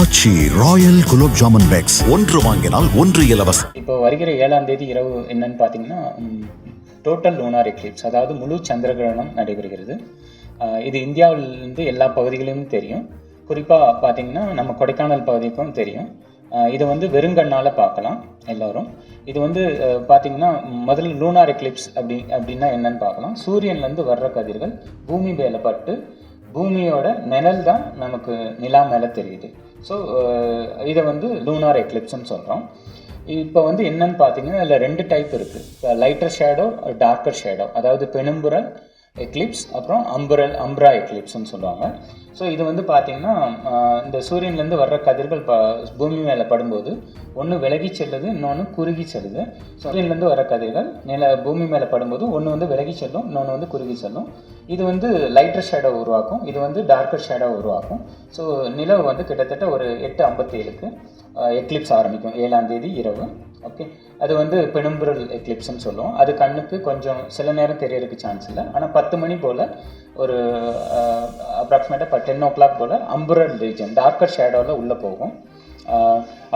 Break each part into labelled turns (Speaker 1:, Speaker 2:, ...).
Speaker 1: ஆச்சி Royal gulab jamun packs ஒன்று வாங்கினால் ஒன்று இலவசம்.
Speaker 2: இப்போ வருகிற 7ஆம் தேதி இரவு என்னன்னு பார்த்தீங்கன்னா டோட்டல் லூனார் எக்லிப்ஸ், அதாவது முழு சந்திரகிரகணம் நடைபெறுகிறது. இது இந்தியாவிலிருந்து எல்லா பகுதிகளிலும் தெரியும். குறிப்பாக பார்த்தீங்கன்னா நம்ம கொடைக்கானல் பகுதிக்கும் தெரியும். இது வந்து வெறுங்கண்ணால் பார்க்கலாம் எல்லோரும். இது வந்து பார்த்தீங்கன்னா முதல்ல லூனார் எக்லிப்ஸ் அப்படின்னா என்னன்னு பார்க்கலாம். சூரியன்லேருந்து வர்ற கதிர்கள் பூமி மேலே பட்டு பூமியோட நிழல் தான் நமக்கு நிலா மேலே தெரியுது. ஸோ இதை வந்து லூனார் எக்லிப்ஸ்ன்னு சொல்கிறோம். இப்போ வந்து என்னன்னு பார்த்தீங்கன்னா இதில் 2 டைப் இருக்குது. இப்போ லைட்டர் ஷேடோ, டார்க்கர் ஷேடோ, அதாவது பெனும்புரல் எக்லிப்ஸ், அப்புறம் அம்ப்ரா எக்லிப்ஸ்ன்னு சொல்லுவாங்க. ஸோ இது வந்து பார்த்திங்கன்னா இந்த சூரியன்லேருந்து வர்ற கதிர்கள் பூமி மேலே படும்போது ஒன்று விலகி செல்லுது, இன்னொன்று குறுகி செல்லுது. சூரியன்லேருந்து வர்ற கதிர்கள் பூமி மேலே படும்போது ஒன்று வந்து விலகி செல்லும், இன்னொன்று வந்து குறுகி செல்லும். இது வந்து லைட்டர் ஷேடோ உருவாக்கும், இது வந்து டார்க்கர் ஷேடோ உருவாக்கும். ஸோ நிலவு வந்து கிட்டத்தட்ட ஒரு 8:57க்கு எக்லிப்ஸ் ஆரம்பிக்கும் 7ஆம் தேதி இரவு. ஓகே, அது வந்து பெனும்புரல் எக்லிப்ஸ்ன்னு சொல்லுவோம். அது கண்ணுக்கு கொஞ்சம் சில நேரம் தெரியறதுக்கு சான்ஸ் இல்லை. ஆனால் 10 மணி போல் ஒரு அப்ராக்சிமேட்டாக 10 o'clock போல் அம்புரல் ரீஜன் டார்க்கர் ஷேடோவில் உள்ளே போகும்.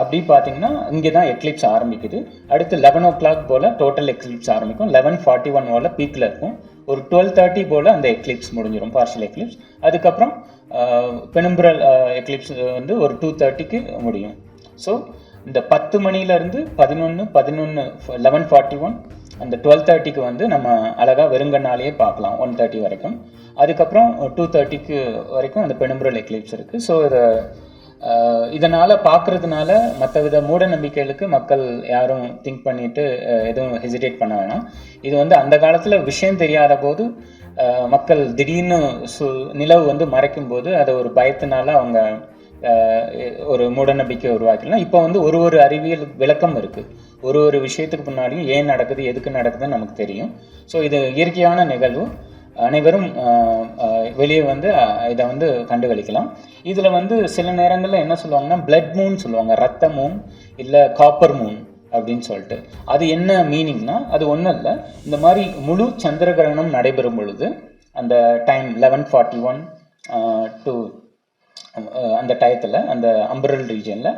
Speaker 2: அப்படி பார்த்தீங்கன்னா இங்கே தான் எக்லிப்ஸ் ஆரம்பிக்குது. அடுத்து 11 o'clock போல் டோட்டல் எக்லிப்ஸ் ஆரம்பிக்கும். 11:41 போல் பீக்கில் இருக்கும். ஒரு 12:30 போல் அந்த எக்லிப்ஸ் முடிஞ்சிடும், பார்ஷியல் எக்லிப்ஸ். அதுக்கப்புறம் பெனும்புரல் எக்லிப்ஸ் வந்து ஒரு 2:30க்கு முடியும். ஸோ இந்த 10 மணிலேருந்து 11:41 அந்த 12:30க்கு வந்து நம்ம அழகாக வெறுங்கண்ணாலேயே பார்க்கலாம் 1:30 வரைக்கும். அதுக்கப்புறம் 2:30க்கு வரைக்கும் அந்த பெனும்புரல் எக்லிப்ஸ் இருக்குது. ஸோ இதனால் பார்க்குறதுனால மற்ற வித மூட நம்பிக்கைகளுக்கு மக்கள் யாரும் திங்க் பண்ணிவிட்டு எதுவும் ஹெசிடேட் பண்ண வேணாம். இது வந்து அந்த காலத்தில் விஷயம் தெரியாத போது மக்கள் திடீர்னு நிலவு வந்து மறைக்கும் போது அதை ஒரு பயத்தினால அவங்க ஒரு மூடநம்பிக்கை உருவாக்கலாம். இப்போ வந்து ஒரு அறிவியல் விளக்கம் இருக்குது. ஒரு விஷயத்துக்கு முன்னாடியும் ஏன் நடக்குது, எதுக்கு நடக்குதுன்னு நமக்கு தெரியும். ஸோ இது இயற்கையான நிகழ்வு. அனைவரும் வெளியே வந்து இதை வந்து கண்டுகளிக்கலாம். இதில் வந்து சில நேரங்களில் என்ன சொல்லுவாங்கன்னா பிளட் மூன் சொல்லுவாங்க, ரத்த மூன் இல்லை காப்பர் மூன் அப்படின்னு சொல்லிட்டு. அது என்ன மீனிங்னா அது ஒன்றும் இல்லை. இந்த மாதிரி முழு சந்திர கிரகணம் நடைபெறும் பொழுது அந்த டைம் 11:41 டு அந்த டயத்தில் அந்த அம்பரல் ரீஜனில்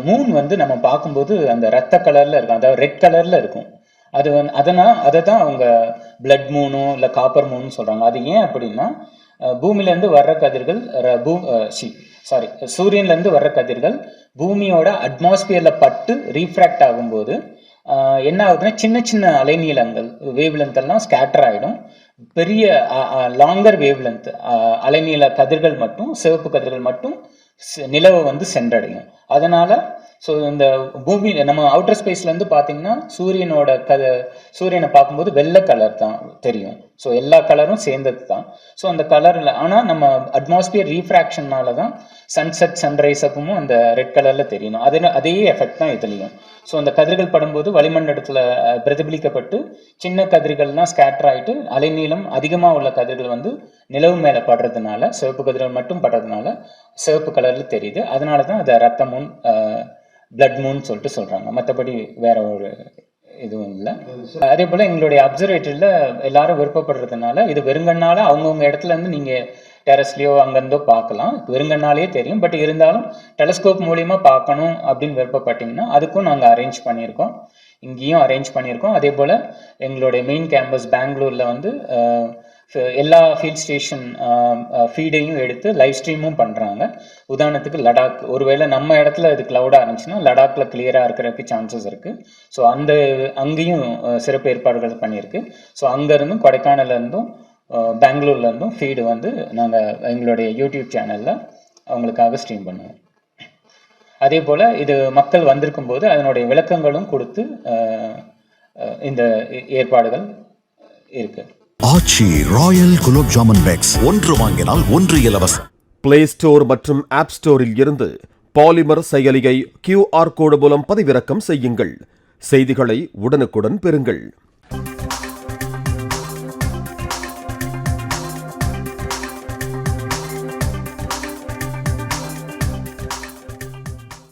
Speaker 2: மூன் வந்து நம்ம பார்க்கும்போது அந்த ரத்த கலரில் இருக்கும், அதாவது ரெட் கலரில் இருக்கும். அது வந்து அதை தான் அவங்க பிளட் மூனோ இல்லை காப்பர் மூணுன்னு சொல்கிறாங்க. அது ஏன் அப்படின்னா பூமியிலேருந்து வர்ற கதிர்கள் சூரியன்லேருந்து வர்ற கதிர்கள் பூமியோட அட்மாஸ்பியரில் பட்டு ரீஃப்ராக்ட் ஆகும்போது என்ன ஆகுதுன்னா சின்ன சின்ன அலைநீளங்கள் வேவ் லென்த்தெல்லாம் ஸ்கேட்டர் ஆகிடும். பெரிய லாங்கர் வேவ் லென்த் அலைநீள கதிர்கள் மட்டும், சிவப்பு கதிர்கள் மட்டும் நிலவை வந்து சென்றடையும். அதனால் ஸோ இந்த பூமி நம்ம அவுட்டர் ஸ்பேஸ்லேருந்து பார்த்தீங்கன்னா சூரியனை பார்க்கும்போது வெள்ளை கலர் தான் தெரியும். ஸோ எல்லா கலரும் சேர்ந்தது தான். ஸோ அந்த கலரில் ஆனால் நம்ம அட்மாஸ்பியர் ரீஃப்ராக்ஷன்னால தான் சன்செட் சன்ரைஸ் அப்பவும் அந்த ரெட் கலரில் தெரியணும். அதே எஃபெக்ட் தான் இதுலேயும். ஸோ அந்த கதிர்கள் படும்போது வளிமண்டலத்தில் பிரதிபலிக்கப்பட்டு சின்ன கதிர்கள்லாம் ஸ்கேட்டர் ஆகிட்டு அலைநீளம் அதிகமாக உள்ள கதிர்கள் வந்து நிலவு மேலே படுறதுனால, சிவப்பு கதிர்கள் மட்டும் படுறதுனால சிவப்பு கலரில் தெரியுது. அதனால தான் அதை ரத்த மூன், பிளட் மூன் சொல்லிட்டு சொல்கிறாங்க. மற்றபடி வேற ஒரு இதுவும் இல்லை. அதே போல் எங்களுடைய அப்சர்வேட்டரியில் எல்லாரும் விருப்பப்படுறதுனால இது வெறுங்கண்ணால் அவங்கவுங்க இடத்துல இருந்து நீங்கள் டெரஸ்லையோ அங்கேருந்தோ பார்க்கலாம். வெறுங்கண்ணாலே தெரியும். பட் இருந்தாலும் டெலஸ்கோப் மூலிமா பார்க்கணும் அப்படின்னு விருப்பப்பட்டீங்கன்னா அதுக்கும் நாங்கள் அரேஞ்ச் பண்ணியிருக்கோம், இங்கேயும் அரேஞ்ச் பண்ணியிருக்கோம். அதே போல் எங்களுடைய மெயின் கேம்பஸ் பெங்களூரில் வந்து எல்லா ஃபீல்ட் ஸ்டேஷன் ஃபீடையும் எடுத்து லைவ் ஸ்ட்ரீமும் பண்ணுறாங்க. உதாரணத்துக்கு லடாக், ஒருவேளை நம்ம இடத்துல இது க்ளவுடாக இருந்துச்சுன்னா லடாக்கில் கிளியராக இருக்கிறதுக்கு சான்சஸ் இருக்குது. ஸோ அங்கேயும் சிறப்பு ஏற்பாடுகள் பண்ணியிருக்கு. ஸோ அங்கேருந்தும் கொடைக்கானல்லேருந்தும் பெங்களூர்லேருந்தும் ஃபீடு வந்து நாங்கள் எங்களுடைய யூடியூப் சேனலில் அவங்களுக்காக ஸ்ட்ரீம் பண்ணுவோம். அதே போல் இது மக்கள் வந்திருக்கும் போது அதனுடைய விளக்கங்களும் கொடுத்து இந்த ஏற்பாடுகள் இருக்குது.
Speaker 1: ஆச்சி ராயல் குலோப் ஜாமுன் பேக்ஸ் ஒன்று வாங்கினால் ஒன்று இலவசம்.
Speaker 3: பிளே ஸ்டோர் மற்றும் ஆப் ஸ்டோரில் இருந்து பாலிமர் செயலியை QR கோடு மூலம் பதிவிறக்கம் செய்யுங்கள். செய்திகளை உடனுக்குடன் பெறுங்கள்.